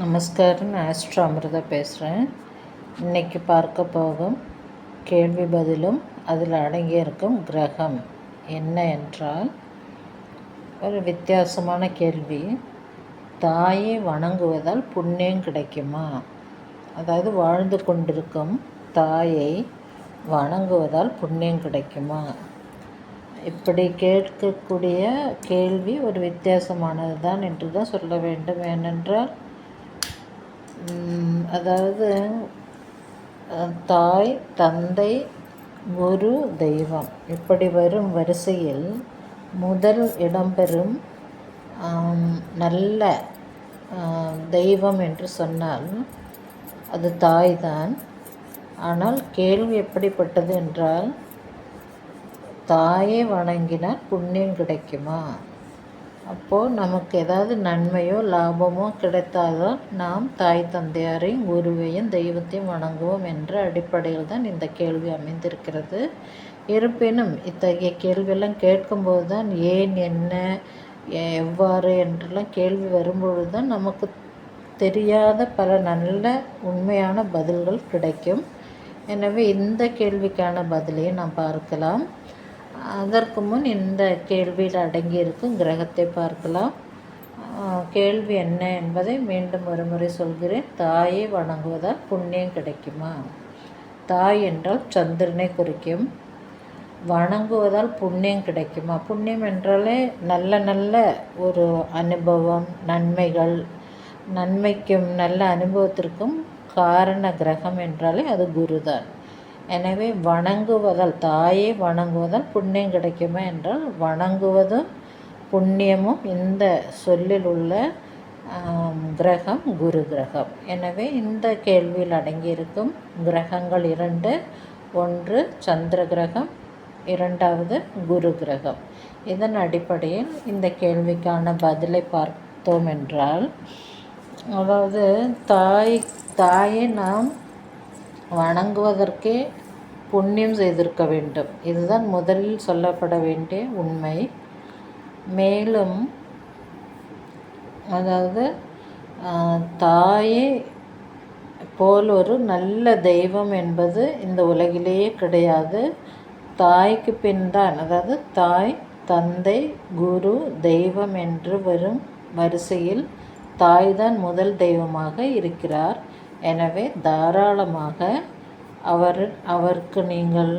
நமஸ்காரம். நான் ஆஸ்ட்ரோ அமிர்தா பேசுகிறேன். இன்றைக்கி பார்க்க போகும் கேள்வி பதிலும் அதில் அடங்கியிருக்கும் கிரகம் என்ன என்றால், ஒரு வித்தியாசமான கேள்வி. தாயை வணங்குவதால் புண்ணியம் கிடைக்குமா? அதாவது வாழ்ந்து கொண்டிருக்கும் தாயை வணங்குவதால் புண்ணியம் கிடைக்குமா? இப்படி கேட்கக்கூடிய கேள்வி ஒரு வித்தியாசமானது தான் என்று தான் சொல்ல வேண்டும். ஏனென்றால் அதாவது தாய், தந்தை, குரு, தெய்வம் இப்படி வரும் வரிசையில் முதல் இடம்பெறும் நல்ல தெய்வம் என்று சொன்னால் அது தாய்தான். ஆனால் கேள்வி எப்படிப்பட்டது என்றால், தாயை வணங்கினால் புண்ணியம் கிடைக்குமா? அப்போது நமக்கு ஏதாவது நன்மையோ லாபமோ கிடைத்தால்தான் நாம் தாய் தந்தையாரையும் குருவையும் தெய்வத்தையும் வணங்குவோம் என்ற அடிப்படையில் தான் இந்த கேள்வி அமைந்திருக்கிறது. இருப்பினும் இத்தகைய கேள்வியெல்லாம் கேட்கும்போது தான் ஏன், என்ன, எவ்வாறு என்றெல்லாம் கேள்வி வரும்பொழுது தான் நமக்கு தெரியாத பல நல்ல உண்மையான பதில்கள் கிடைக்கும். எனவே இந்த கேள்விக்கான பதிலையும் நாம் பார்க்கலாம். அதற்கு முன் இந்த கேள்வியில் அடங்கியிருக்கும் கிரகத்தை பார்க்கலாம். கேள்வி என்ன என்பதை மீண்டும் ஒருமுறை சொல்கிறேன். தாயை வணங்குவதால் புண்ணியம் கிடைக்குமா? தாய் என்றால் சந்திரனை குறிக்கும். வணங்குவதால் புண்ணியம் கிடைக்குமா? புண்ணியம் என்றாலே நல்ல நல்ல ஒரு அனுபவம், நன்மைகள், நன்மைக்கும் நல்ல அனுபவத்திற்கும் காரண கிரகம் என்றாலே அது குருதான். எனவே வணங்குவதால், தாயை வணங்குவதால் புண்ணியம் கிடைக்குமா என்றால், வணங்குவதும் புண்ணியமும் இந்த சொல்லில் உள்ள கிரகம் குரு கிரகம். எனவே இந்த கேள்வியில் அடங்கியிருக்கும் கிரகங்கள் இரண்டு. ஒன்று சந்திர கிரகம், இரண்டாவது குரு கிரகம். இதன் அடிப்படையில் இந்த கேள்விக்கான பதிலை பார்த்தோம் என்றால், அதாவது தாயை நாம் வணங்குவதற்கே புண்ணியம் செய்திருக்க வேண்டும். இதுதான் முதலில் சொல்லப்பட வேண்டிய உண்மை. மேலும் அதாவது தாயை போல் ஒரு நல்ல தெய்வம் என்பது இந்த உலகிலேயே கிடையாது. தாய்க்கு பின் தான், அதாவது தாய், தந்தை, குரு, தெய்வம் என்று வரும் வரிசையில் தாய்தான் முதல் தெய்வமாக இருக்கிறார். எனவே தாராளமாக அவருக்கு நீங்கள்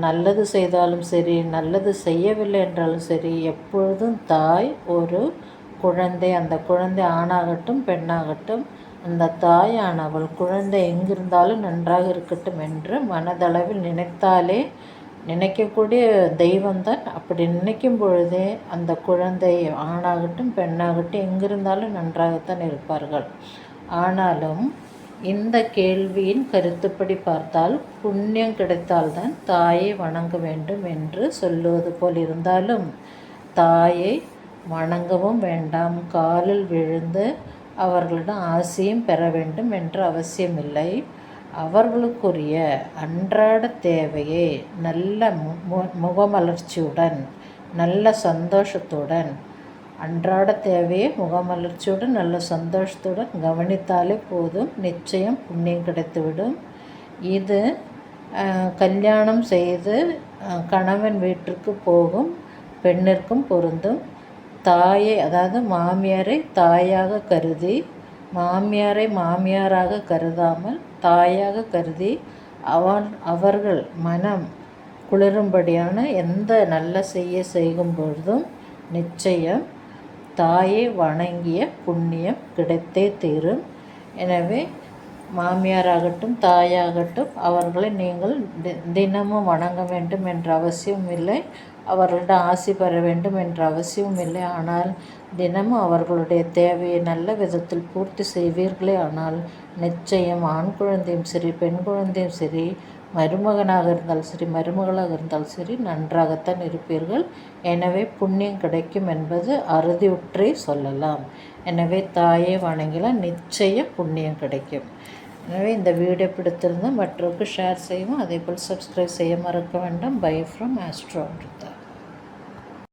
நல்லது செய்தாலும் சரி, நல்லது செய்யவில்லை என்றாலும் சரி, எப்பொழுதும் தாய் ஒரு குழந்தை, அந்த குழந்தை ஆணாகட்டும் பெண்ணாகட்டும், அந்த தாயானவள் குழந்தை எங்கிருந்தாலும் நன்றாக இருக்கட்டும் என்று மனதளவில் நினைக்கக்கூடிய தெய்வம்தான். அப்படி நினைக்கும் பொழுதே அந்த குழந்தை ஆணாகட்டும் பெண்ணாகட்டும் எங்கிருந்தாலும் நன்றாகத்தான் இருப்பார்கள். ஆனாலும் இந்த கேள்வியின் கருத்துப்படி பார்த்தால், புண்ணியம் கிடைத்தால்தான் தாயை வணங்க வேண்டும் என்று சொல்லுவது போல் இருந்தாலும், தாயை வணங்கவும் வேண்டாம், காலில் விழுந்து அவர்களிடம் ஆசையும் பெற வேண்டும் என்ற அவசியமில்லை. அவர்களுக்குரிய அன்றாட தேவையை நல்ல முகமலர்ச்சியுடன், நல்ல சந்தோஷத்துடன், அன்றாட தேவையை முகமலர்ச்சியுடன் நல்ல சந்தோஷத்துடன் கவனித்தாலே போதும், நிச்சயம் புண்ணியம் கிடைத்துவிடும். இது கல்யாணம் செய்து கணவன் வீட்டிற்கு போகும் பெண்ணிற்கும் பொருந்தும். தாயை, அதாவது மாமியாரை தாயாக கருதி, மாமியாரை மாமியாராக கருதாமல் தாயாக கருதி அவர்கள் மனம் குளிரும்படியான எந்த நல்ல செய்யும் பொழுதும் நிச்சயம் தாயை வணங்கிய புண்ணியம் கிடைத்தே தீரும். எனவே மாமியாராகட்டும் தாயாகட்டும் அவர்களை நீங்கள் தினமும் வணங்க வேண்டும் என்ற அவசியம் இல்லை, அவர்களிடம் ஆசி பெற வேண்டும் என்ற அவசியம் இல்லை. ஆனால் தினமும் அவர்களுடைய தேவையை நல்ல விதத்தில் பூர்த்தி செய்வீர்களே ஆனால் நிச்சயம் ஆண் குழந்தையும் சரி, பெண் குழந்தையும் சரி, மருமகனாக இருந்தாலும் சரி, மருமகளாக இருந்தாலும் சரி, நன்றாகத்தான் இருப்பீர்கள். எனவே புண்ணியம் கிடைக்கும் என்பது அறுதியுற்றே சொல்லலாம். எனவே தாயை வணங்கினால் நிச்சயம் புண்ணியம் கிடைக்கும். எனவே இந்த வீடியோ பிடித்திருந்தால் மற்றவருக்கு ஷேர் செய்யவும், அதேபோல் சப்ஸ்கிரைப் செய்ய மறக்க வேண்டாம். By from astro.